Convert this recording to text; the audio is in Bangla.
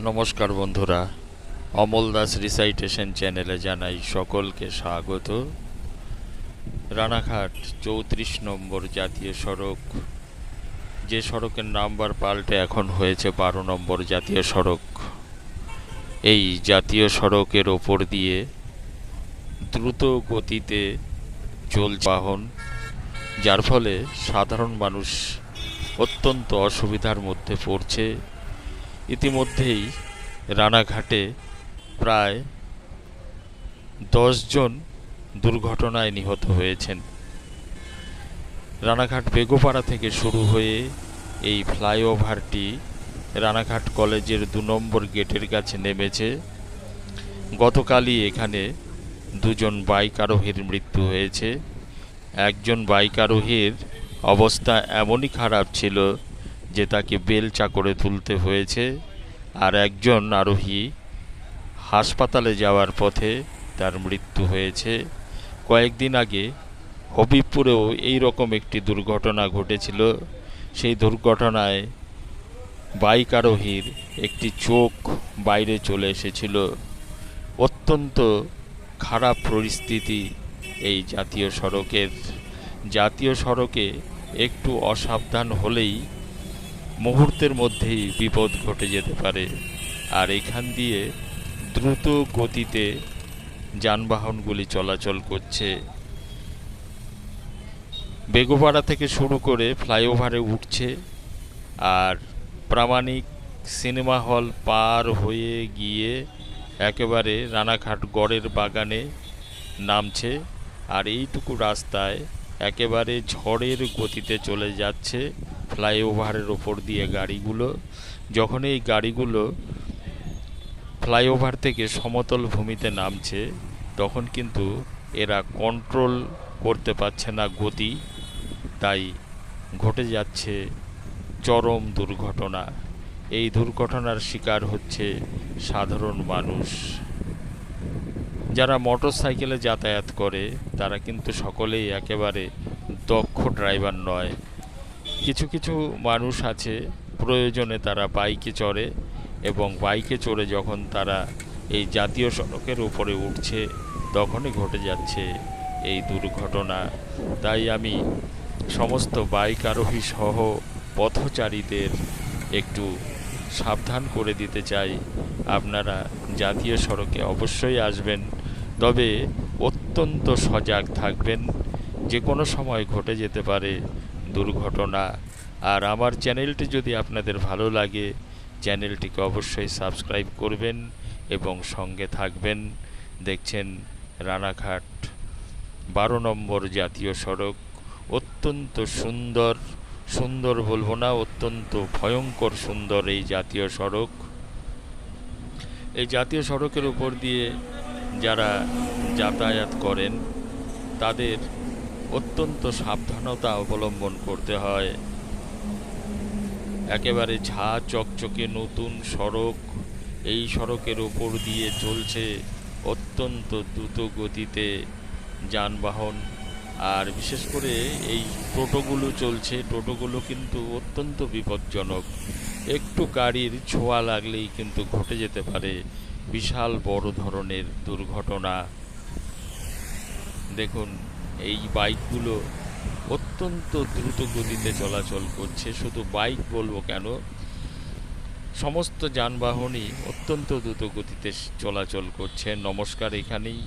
নমস্কার বন্ধুরা, অমল দাস রিসাইটেশন চ্যানেলে জানাই সকলকে স্বাগত। রানাঘাট ৩৪ নম্বর জাতীয় সড়ক, যে সড়কের নাম্বার পাল্টে এখন হয়েছে ১২ নম্বর জাতীয় সড়ক। এই জাতীয় সড়কের ওপর দিয়ে দ্রুত গতিতে চলছে বাহন, যার ফলে সাধারণ মানুষ অত্যন্ত অসুবিধার মধ্যে পড়ছে। ইতিমধ্যেই রানাঘাটে প্রায় ১০ জন দুর্ঘটনায় নিহত হয়েছেন। রানাঘাট বেগোপাড়া থেকে শুরু হয়ে এই ফ্লাইওভারটি রানাঘাট কলেজের ২ নম্বর গেটের কাছে নেমেছে। গতকালই এখানে ২ জন বাইক আরোহীর মৃত্যু হয়েছে। একজন বাইক আরোহীর অবস্থা এমনই খারাপ ছিল যে তাকে বেলচা করে তুলতে হয়েছে, আর একজন আরোহী হাসপাতালে যাওয়ার পথে তার মৃত্যু হয়েছে। কয়েকদিন আগে হবিবপুরেও এই রকম একটি দুর্ঘটনা ঘটেছিল। সেই দুর্ঘটনায় বাইক আরোহীর একটি চোখ বাইরে চলে এসেছিল। অত্যন্ত খারাপ পরিস্থিতি এই জাতীয় সড়কের। জাতীয় সড়কে একটু অসাবধান হলেই মুহূর্তের মধ্যেই বিপদ ঘটে যেতে পারে। আর এখান দিয়ে দ্রুত গতিতে যানবাহনগুলি চলাচল করছে। বেগোপাড়া থেকে শুরু করে ফ্লাইওভারে উঠছে, আর প্রামাণিক সিনেমা হল পার হয়ে গিয়ে একেবারে রানাঘাট গড়ের বাগানে নামছে। আর এইটুকু রাস্তায় একেবারে ঝড়ের গতিতে চলে যাচ্ছে ফ্লাইওভারের ওপর দিয়ে গাড়িগুলো। যখন এই গাড়িগুলো ফ্লাইওভার থেকে সমতল ভূমিতে নামছে, তখন কিন্তু এরা কন্ট্রোল করতে পারছে না গতি, তাই ঘটে যাচ্ছে চরম দুর্ঘটনা। এই দুর্ঘটনার শিকার হচ্ছে সাধারণ মানুষ। যারা মোটর সাইকেলে যাতায়াত করে তারা কিন্তু সকলেই একেবারে দক্ষ ড্রাইভার নয়। কিছু কিছু মানুষ আছে, প্রয়োজনে তারা বাইকে চড়ে, এবং বাইকে চড়ে যখন তারা এই জাতীয় সড়কের উপরে উঠছে তখনই ঘটে যাচ্ছে এই দুর্ঘটনা। তাই আমি সমস্ত বাইক আরোহী সহ পথচারীদের একটু সাবধান করে দিতে চাই, আপনারা জাতীয় সড়কে অবশ্যই আসবেন, তবে অত্যন্ত সজাগ থাকবেন। যে কোনো সময় ঘটে যেতে পারে দুর্ঘটনা। আর আমার চ্যানেলটি যদি আপনাদের ভালো লাগে, চ্যানেলটিকে অবশ্যই সাবস্ক্রাইব করবেন এবং সঙ্গে থাকবেন। দেখছেন রানাঘাট ১২ নম্বর জাতীয় সড়ক। অত্যন্ত সুন্দর, সুন্দর বলবো না, অত্যন্ত ভয়ঙ্কর সুন্দর এই জাতীয় সড়ক। এই জাতীয় সড়কের উপর দিয়ে যারা যাতায়াত করেন তাদের অত্যন্ত সাবধানতা অবলম্বন করতে হয়। একেবারে ঝা চকচকে নতুন সড়ক, এই সড়কের ওপর দিয়ে চলছে অত্যন্ত দ্রুত গতিতে যানবাহন। আর বিশেষ করে এই টোটোগুলো চলছে, টোটোগুলো কিন্তু অত্যন্ত বিপজ্জনক। একটু গাড়ির ছোঁয়া লাগলেই কিন্তু ঘটে যেতে পারে বিশাল বড় ধরনের দুর্ঘটনা। দেখুন, এই বাইকগুলো অত্যন্ত দ্রুত গতিতে চলাচল করছে। শুধু বাইক বলবো কেন, সমস্ত যানবাহনই অত্যন্ত দ্রুত গতিতে চলাচল করছে। নমস্কার, এখানেই